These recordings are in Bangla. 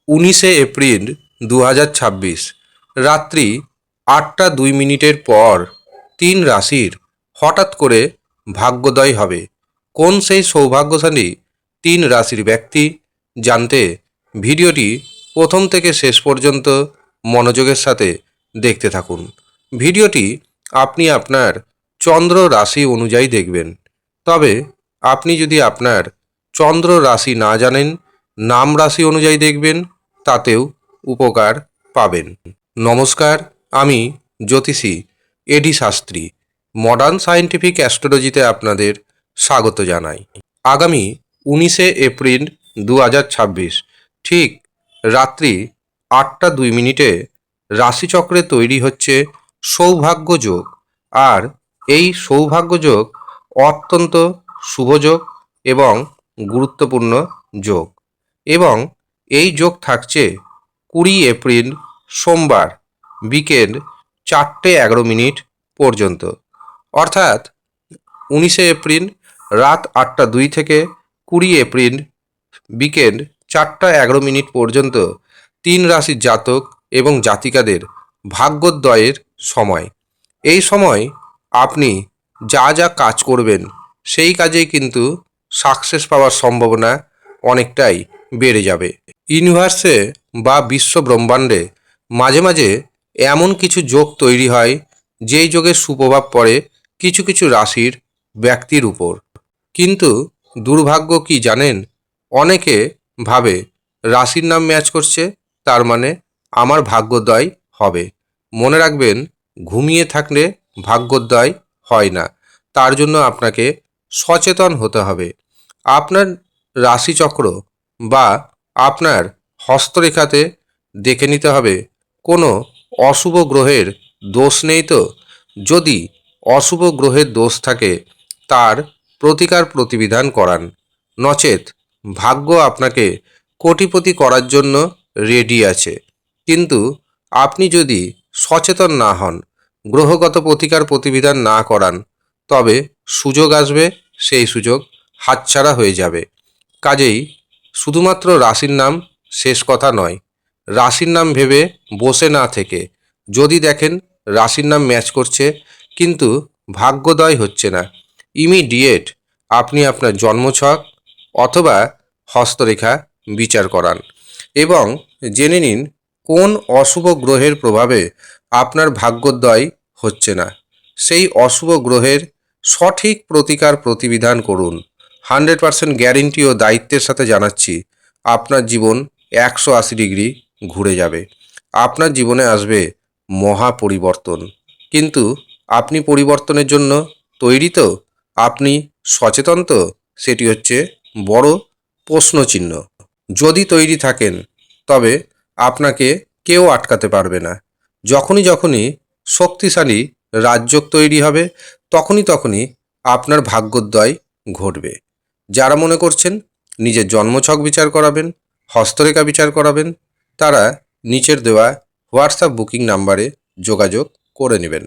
19শে এপ্রিল 2026 রাত্রি 8টা 2 মিনিটের পর 3 রাশির হঠাৎ করে ভাগ্যোদয় হবে। কোন সেই সৌভাগ্যশালী 3 রাশির ব্যক্তি জানতে ভিডিওটি প্রথম থেকে শেষ পর্যন্ত মনোযোগের সাথে দেখতে থাকুন। ভিডিওটি আপনি আপনার চন্দ্র রাশি অনুযায়ী দেখবেন। তবে আপনি যদি আপনার চন্দ্র রাশি না জানেন, নাম রাশি অনুযায়ী দেখবেন, তাতেও উপকার পাবেন। নমস্কার, আমি জ্যোতিষী এডি শাস্ত্রী মডার্ন সায়েন্টিফিক অ্যাস্ট্রোলজিতে আপনাদের স্বাগত জানাই। আগামী 19শে এপ্রিল 2026 ঠিক রাত্রি 8টা 2 মিনিটে রাশিচক্রে তৈরি হচ্ছে সৌভাগ্য যোগ। আর এই সৌভাগ্য যোগ অত্যন্ত শুভযোগ এবং গুরুত্বপূর্ণ যোগ, এবং এই যোগ থাকছে 20 এপ্রিল সোমবার বিকেল 4টে 11 মিনিট পর্যন্ত। অর্থাৎ 19শে এপ্রিল রাত 8টা 2 থেকে 20 এপ্রিল বিকেল 4টা 11 মিনিট পর্যন্ত 3 রাশির জাতক এবং জাতিকাদের ভাগ্যোদয়ের সময়। এই সময় আপনি যা যা কাজ করবেন সেই কাজেই কিন্তু সাকসেস পাওয়ার সম্ভাবনা অনেকটাই বেড়ে যাবে। ইউনিভার্সে বা বিশ্ব ব্রহ্মাণ্ডে মাঝে মাঝে এমন কিছু যোগ তৈরি হয় যেই যোগের সুপ্রভাব পড়ে কিছু কিছু রাশির ব্যক্তির উপর। কিন্তু দুর্ভাগ্য কি জানেন, অনেকে ভাবে রাশির নাম ম্যাচ করছে তার মানে আমার ভাগ্যোদয় হবে। মনে রাখবেন, ঘুমিয়ে থাকলে ভাগ্যোদয় হয় না। তার জন্য আপনাকে সচেতন হতে হবে। আপনার রাশিচক্র বা আপনার হস্তরেখাতে দেখে নিতে হবে কোনো অশুভ গ্রহের দোষ নেই তো। যদি অশুভ গ্রহের দোষ থাকে তার প্রতিকার প্রতিবিধান করান, নচেত ভাগ্য আপনাকে কোটিপতি করার জন্য রেডি আছে। কিন্তু আপনি যদি সচেতন না হন, গ্রহগত প্রতিকার প্রতিবিধান না করান, তবে সুযোগ আসবে, সেই সুযোগ হাতছাড়া হয়ে যাবে। কাজেই শুধুমাত্র রাশির নাম শেষ কথা নয়। রাশির নাম ভেবে বসে না থেকে যদি দেখেন রাশির নাম ম্যাচ করছে কিন্তু ভাগ্যোদয় হচ্ছে না, ইমিডিয়েট আপনি আপনার জন্মছক অথবা হস্তরেখা বিচার করান এবং জেনে নিন কোন অশুভ গ্রহের প্রভাবে আপনার ভাগ্যোদয় হচ্ছে না। সেই অশুভ গ্রহের সঠিক প্রতিকার প্রতিবিধান করুন। 100% গ্যারেন্টি ও দায়িত্বের সাথে জানাচ্ছি, আপনার জীবন 180 ডিগ্রি ঘুরে যাবে। আপনার জীবনে আসবে মহা পরিবর্তন। কিন্তু আপনি পরিবর্তনের জন্য তৈরি তো? আপনি সচেতন তো? সেটি হচ্ছে বড় প্রশ্নচিহ্ন। যদি তৈরি থাকেন তবে আপনাকে কেউ আটকাতে পারবে না। যখনই যখনই শক্তিশালী রাজযোগ তৈরি হবে তখনই তখনই আপনার ভাগ্যোদয় ঘটবে। যারা মনে করছেন নিজের জন্মছক বিচার করাবেন, হস্তরেখা বিচার করাবেন, তারা নিচের দেওয়া হোয়াটসঅ্যাপ বুকিং নাম্বারে যোগাযোগ করে নেবেন।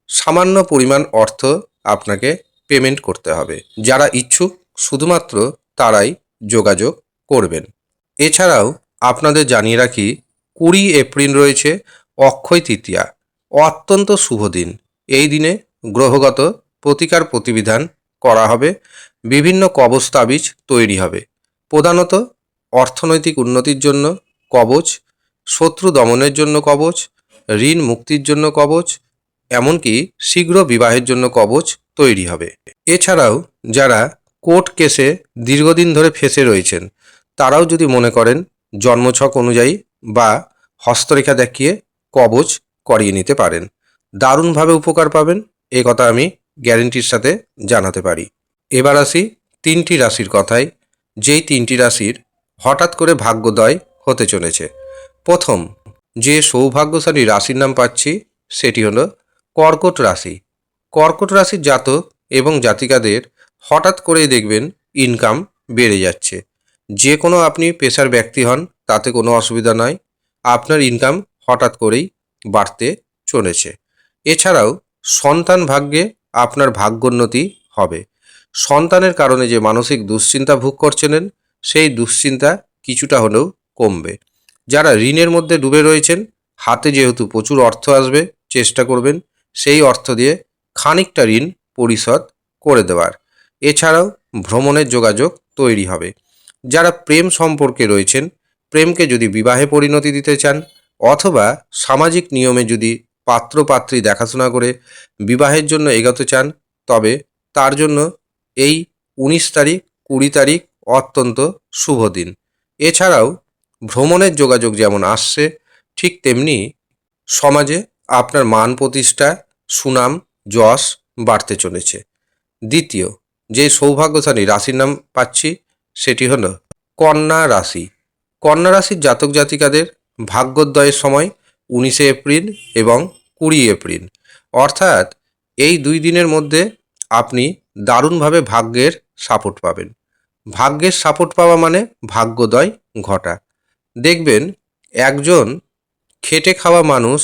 সামান্য পরিমাণ অর্থ আপনাকে পেমেন্ট করতে হবে। যারা ইচ্ছুক শুধুমাত্র তারাই যোগাযোগ করবেন। এছাড়াও আপনাদের জানিয়ে রাখি, 20 এপ্রিল রয়েছে অক্ষয় তৃতীয়া, অত্যন্ত শুভ দিন। এই দিনে গ্রহগত প্রতিকার প্রতিবিধান করা হবে, বিভিন্ন কবচ তাবিজ তৈরি হবে। প্রধানত অর্থনৈতিক উন্নতির জন্য কবচ, শত্রু দমনের জন্য কবচ, ঋণ মুক্তির জন্য কবচ, এমনকি শীঘ্র বিবাহের জন্য কবচ তৈরি হবে। এছাড়াও যারা কোর্ট কেসে দীর্ঘদিন ধরে ফেঁসে রয়েছেন তারাও যদি মনে করেন জন্মছক অনুযায়ী বা হস্তরেখা দেখিয়ে কবচ করিয়ে নিতে পারেন। দারুণভাবে উপকার পাবেন, এ কথা আমি গ্যারেন্টির সাথে জানাতে পারি। এবার আসি 3টি রাশির কথায়, যেই 3টি রাশির হঠাৎ করে ভাগ্যোদয় হতে চলেছে। প্রথম যে সৌভাগ্যশালী রাশির নাম পাচ্ছি সেটি হলো কর্কট রাশি। কর্কট রাশির জাতক এবং জাতিকাদের হঠাৎ করেই দেখবেন ইনকাম বেড়ে যাচ্ছে। যে কোনো আপনি পেশার ব্যক্তি হন তাতে কোনো অসুবিধা নয়, আপনার ইনকাম হঠাৎ করেই বাড়তে চলেছে। এছাড়াও সন্তান ভাগ্যে আপনার ভাগ্যোন্নতি হবে। সন্তানের কারণে যে মানসিক দুশ্চিন্তা ভোগ করছিলেন সেই দুশ্চিন্তা কিছুটা হলেও কমবে। যারা ঋণের মধ্যে ডুবে রয়েছেন, হাতে যেহেতু প্রচুর অর্থ আসবে, চেষ্টা করবেন সেই অর্থ দিয়ে খানিকটা ঋণ পরিশোধ করে দেওয়ার। এছাড়াও ভ্রমণের যোগাযোগ তৈরি হবে। যারা প্রেম সম্পর্কে রয়েছেন, প্রেমকে যদি বিবাহে পরিণতি দিতে চান অথবা সামাজিক নিয়মে যদি পাত্রপাত্রী দেখাশোনা করে বিবাহের জন্য এগোতে চান, তবে তার জন্য এই 19 তারিখ 20 তারিখ অত্যন্ত শুভ দিন। এছাড়াও ভ্রমণের যোগাযোগ যেমন আসছে, ঠিক তেমনি সমাজে আপনার মান প্রতিষ্ঠা, সুনাম, যশ বাড়তে চলেছে। দ্বিতীয় যে সৌভাগ্যশালী রাশির নাম পাচ্ছি সেটি হলো কন্যা রাশি। কন্যা রাশির জাতক জাতিকাদের ভাগ্যোদয়ের সময় 19 এপ্রিল এবং 20 এপ্রিল, অর্থাৎ এই 2 দিনের মধ্যে আপনি দারুণভাবে ভাগ্যের সাপোর্ট পাবেন। ভাগ্যের সাপোর্ট পাওয়া মানে ভাগ্যোদয় ঘটা। দেখবেন একজন খেটে খাওয়া মানুষ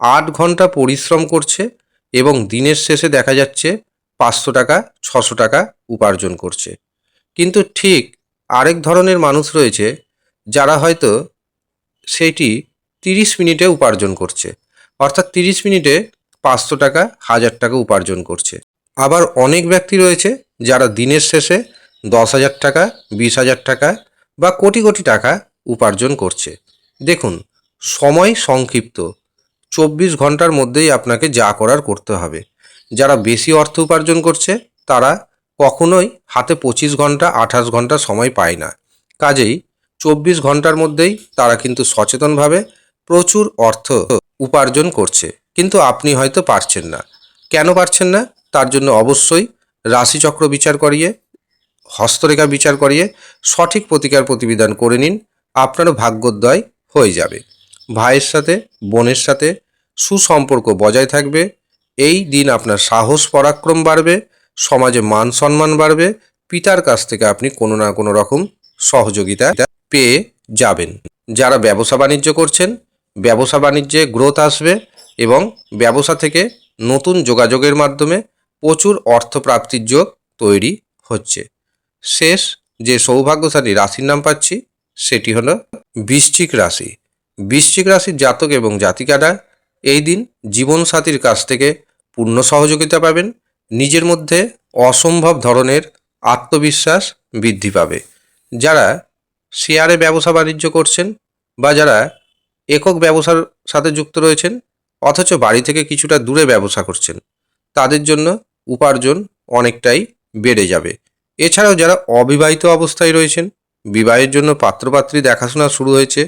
8 ঘন্টা পরিশ্রম করছে এবং দিনের শেষে দেখা যাচ্ছে 500 টাকা 600 টাকা উপার্জন করছে। কিন্তু ঠিক আরেক ধরনের মানুষ রয়েছে যারা হয়তো সেটি 30 মিনিটে উপার্জন করছে, অর্থাৎ 30 মিনিটে 500 টাকা 1000 টাকা উপার্জন করছে। আবার অনেক ব্যক্তি রয়েছে যারা দিনের শেষে 10,000 টাকা 20,000 টাকা বা কোটি কোটি টাকা উপার্জন করছে। দেখুন, সময় সংক্ষিপ্ত, 24 ঘন্টার মধ্যেই আপনাকে যা করার করতে হবে। যারা বেশি অর্থ উপার্জন করছে তারা কখনোই হাতে 25 ঘন্টা 28 ঘন্টা সময় পায় না। কাজেই 24 ঘন্টার মধ্যেই তারা কিন্তু সচেতনভাবে প্রচুর অর্থ উপার্জন করছে, কিন্তু আপনি হয়তো পারছেন না। কেন পারছেন না? তার জন্য অবশ্যই রাশিচক্র বিচার করিয়ে, হস্তরেখা বিচার করিয়ে সঠিক প্রতিকার প্রতিবিধান করে নিন, আপনারও ভাগ্যোদয় হয়ে যাবে। ভাইয়ের সাথে, বোনের সাথে সুসম্পর্ক বজায় থাকবে। এই দিন আপনার সাহস পরাক্রম বাড়বে, সমাজে মান সম্মান বাড়বে, পিতার কাছ থেকে আপনি কোনো না কোনো রকম সহযোগিতা পেয়ে যাবেন। যারা ব্যবসা বাণিজ্য করছেন, ব্যবসা বাণিজ্যে গ্রোথ আসবে এবং ব্যবসা থেকে নতুন যোগাযোগের মাধ্যমে প্রচুর অর্থপ্রাপ্তির যোগ তৈরি হচ্ছে। শেষ যে সৌভাগ্যশালী রাশির নাম পাচ্ছি সেটি হলো বৃশ্চিক রাশি। বৃশ্চিক রাশির জাতক এবং জাতিকারা এই দিন জীবনসাথীর কাছ থেকে পূর্ণ সহযোগিতা পাবেন। নিজের মধ্যে অসম্ভব ধরনের আত্মবিশ্বাস বৃদ্ধি পাবে। যারা শেয়ারে ব্যবসা বাণিজ্য করছেন বা যারা একক ব্যবসার সাথে যুক্ত রয়েছেন অথচ বাড়ি থেকে কিছুটা দূরে ব্যবসা করছেন, তাদের জন্য উপার্জন অনেকটাই বেড়ে যাবে। এছাড়াও যারা অবিবাহিত অবস্থায় রয়েছেন, বিবাহের জন্য পাত্রপাত্রী দেখাশোনা শুরু হয়েছে,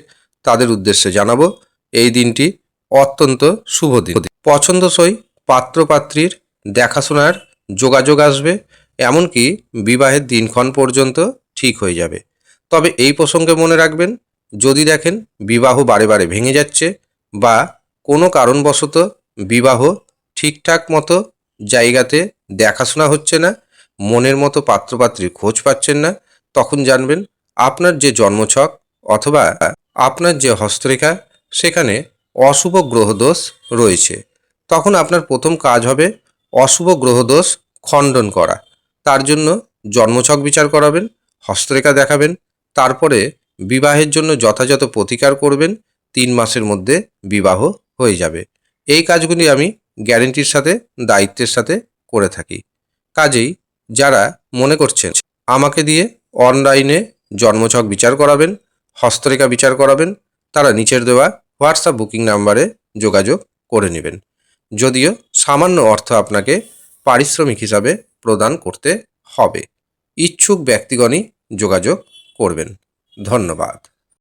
তাদের উদ্দেশ্যে জানাবো এই দিনটি অত্যন্ত শুভ দিন। পছন্দসই পাত্রপাত্রীর দেখাশোনার যোগাযোগ আসবে, এমনকি বিবাহের দিনক্ষণ পর্যন্ত ঠিক হয়ে যাবে। তবে এই প্রসঙ্গে মনে রাখবেন, যদি দেখেন বিবাহ বারে বারে ভেঙে যাচ্ছে বা কোনো কারণবশত বিবাহ ঠিকঠাক মতো জায়গাতে দেখাশোনা হচ্ছে না, মনের মতো পাত্রপাত্রীর খোঁজ পাচ্ছেন না, তখন জানবেন আপনার যে জন্মছক অথবা আপনার যে হস্তরেখা সেখানে অশুভ গ্রহদোষ রয়েছে। তখন আপনার প্রথম কাজ হবে অশুভ গ্রহদোষ খণ্ডন করা। তার জন্য জন্মছক বিচার করাবেন, হস্তরেখা দেখাবেন, তারপরে বিবাহের জন্য যথাযথ প্রতিকার করবেন। 3 মাসের মধ্যে বিবাহ হয়ে যাবে। এই কাজগুলি আমি গ্যারেন্টির সাথে, দায়িত্বের সাথে করে থাকি। কাজেই যারা মনে করছেন আমাকে দিয়ে অনলাইনে জন্মছক বিচার করাবেন, হস্তরেখা বিচার করাবেন, তারা নিচের দেওয়া হোয়াটসঅ্যাপ বুকিং নাম্বারে যোগাযোগ করে নেবেন। যদিও সামান্য অর্থ আপনাকে পারিশ্রমিক হিসাবে প্রদান করতে হবে। ইচ্ছুক ব্যক্তিগণই যোগাযোগ করবেন। ধন্যবাদ।